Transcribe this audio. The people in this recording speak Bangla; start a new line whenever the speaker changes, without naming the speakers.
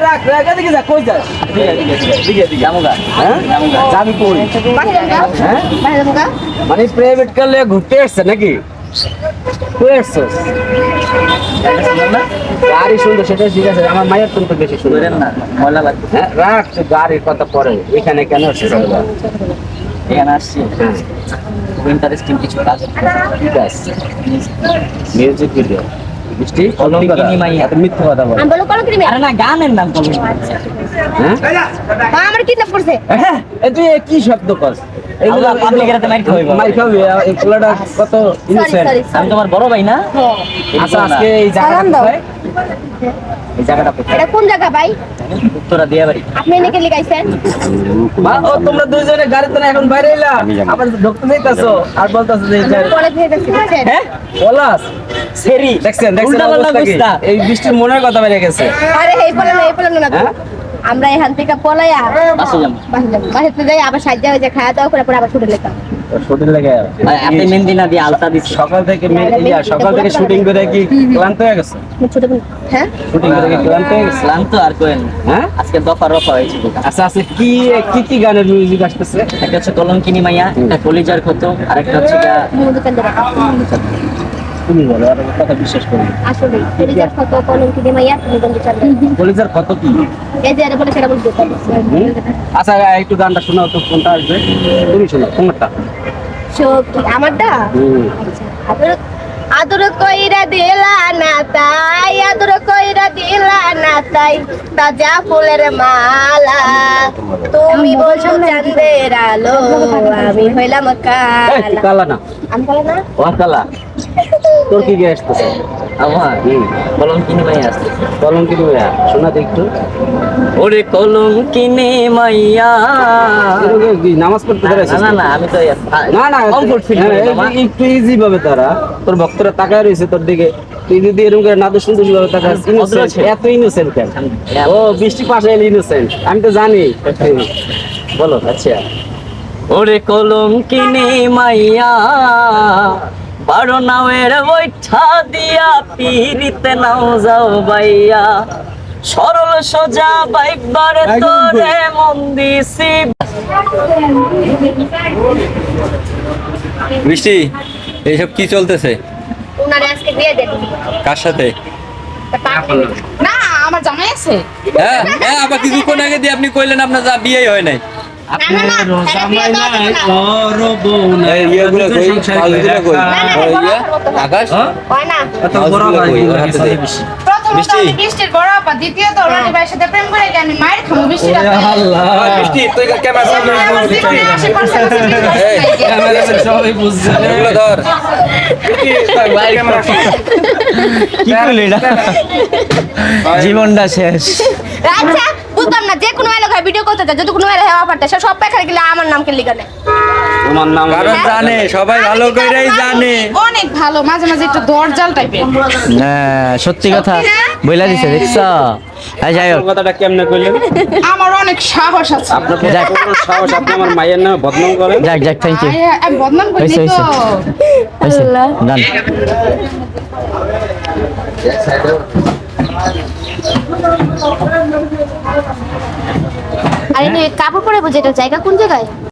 রাখ রাখ এদিকে যা কই যাস দিকে দিকে আমগা হ্যাঁ যাবি কই হ্যাঁ মানে প্রাইভেট কারে ঘুরতে আসছে নাকি কই আসছস গাড়ি সুন্দর সেটা ঠিক আছে আমার মায়ের তুমি তো বেশি সুন্দর না ময়লা লাগবে হ্যাঁ রাখ তুই গাড়ির কথা পরে এখানে কেন আসছিস এখানে আসছি ইন্টারেস্টিং কিছু কাজ ঠিক আছে মিউজিক ভিডিও মিষ্টি কলঙ্কিনী মাই এত মিথ্যা কথা বল
আমি বলো কলঙ্কিনী মাই
আরে না গানের নাম কলঙ্কিনী হ্যাঁ
মা আমার কিডন্যাপ করছে
হ্যাঁ এই তুই কি শব্দ কস এগুলা পাবলিকের হাতে মাইর খাওয়াইবা মাইর খাওয়াবি এই পোলাটা কত ইনোসেন্ট আমি তোমার বড় ভাই না আচ্ছা আজকে এই জায়গাটা কোথায় এই জায়গাটা কোথায়
এটা কোন জায়গা ভাই
উত্তরা দিয়া বাড়ি
আপনি এনে লিখাইছেন
মা ও তোমরা দুইজনে গাড়িতে না এখন বাইরে এলা আবার ঢুকতে যাইতাছো আর বলতাছো যে
পরে ফেরত আসছি বুঝছেন
হ্যাঁ পলাশ সেরি দেখছেন অবস্থা কি এই বৃষ্টির মনের কথা বেরিয়ে গেছে
আরে এই বলেন না আমরা এখান থেকে পলাইয়া বাসাতে যাই আবার সাজ্জা হয়ে যায় খাওয়া দাওয়া করে পরে আবার ছুটে লেতাম
শুটিং লাগে আপনি মেহেন্দি না দিয়ে আলতা দিছি সকাল থেকে শুটিং করে কি ক্লান্ত হয়ে গেছে
হ্যাঁ
শুটিং করে কি ক্লান্ত হয়ে গেছে ক্লান্ত আর কোয়েন হ্যাঁ আজকে দফা রফা হয়েছে আচ্ছা আচ্ছা কি গানের মিউজিক আসতেছে একটা হচ্ছে কলঙ্কিনী মাইয়া একটা কলিজার ক্ষত আর একটা হচ্ছে তুমি বলো আর কথা বিশ্বাস করি
আসলে কলিজার ক্ষত কলঙ্কিনী মাইয়া তুমি বন্ধু চালাবে
কলিজার ক্ষত কি
এই যে আরে বলে সেটা বলতে
আচ্ছা একটু গানটা শোনাও তো কোনটা আসবে তুমি শোনাও কোনটা
কি আমারটা আদর কইরা দিলা না তাই আদর কইরা দিলা না তাই তাজা ফুলের মালা তুমি বলছো চাঁদের আলো আমি হইলাম কালা
কালা না
আমি কালা না
ও কালা তোর কি গে আসতেছে আমার কলঙ্কিনী মাইয়া আসতেছে কলঙ্কিনী মাইয়া শোনা দে একটু ওরে কলঙ্কিনী মাইয়া নামাজ পড়তে পারছিস না না আমি তো না কমফর্ট ফিল একটু ইজি ভাবে তারা তোর ভক্তরা তাকায় রয়েছে তোর দিকে তুই যদি এরকম করে না তো সুন্দর ভাবে তাকাস এত ইনোসেন্ট কেন ও বৃষ্টি পাশে এলে ইনোসেন্ট আমি তো জানি বলো আচ্ছা ওরে কলঙ্কিনী মাইয়া বারো নামের বৈঠা দিয়া পিরিতে নাও যাও বাইয়া সরল সোজা বাইকবার তোরে মন দিছি
বৃষ্টি এইসব কি চলতেছে
উনারে আজকে বিয়ে দেন
কার সাথে
না আমার জামাই আছে
হ্যাঁ হ্যাঁ আবার কিছুক্ষণ আগে দিয়ে আপনি কইলেন আপনার যা বিয়েই হয় নাই আকাশ
বৃষ্টির বড় আপা দ্বিতীয়ত রানী ভাইয়ের সাথে প্রেম করে আমি মায়ের খাবো বৃষ্টির
বৃষ্টি তুই
জীবনটা শেষ
আচ্ছা বুঝতাম না যে কোনো এলাকায় ভিডিও করতে যায় যদি কোনো এলাকায় হওয়া পারতে সে সব পেখারে গেলে আমার নামকে লিখানে
তোমার নাম
কারণ জানে সবাই ভালো করেই জানে
অনেক ভালো মাঝে মাঝে একটু দরজাল টাইপের
হ্যাঁ সত্যি কথা বইলা দিছে দেখছ যাই হোক
কথাটা কেমনে কইলেন
আমার অনেক সাহস আছে
আপনার কোনো সাহস আপনি আমার মায়ের নামে বদনাম করেন
যাক থ্যাংক ইউ
আমি বদনাম করি
হইছে
তো
ডান
আরে কাপড় পরে বুঝে এটা জায়গা কোন জায়গায়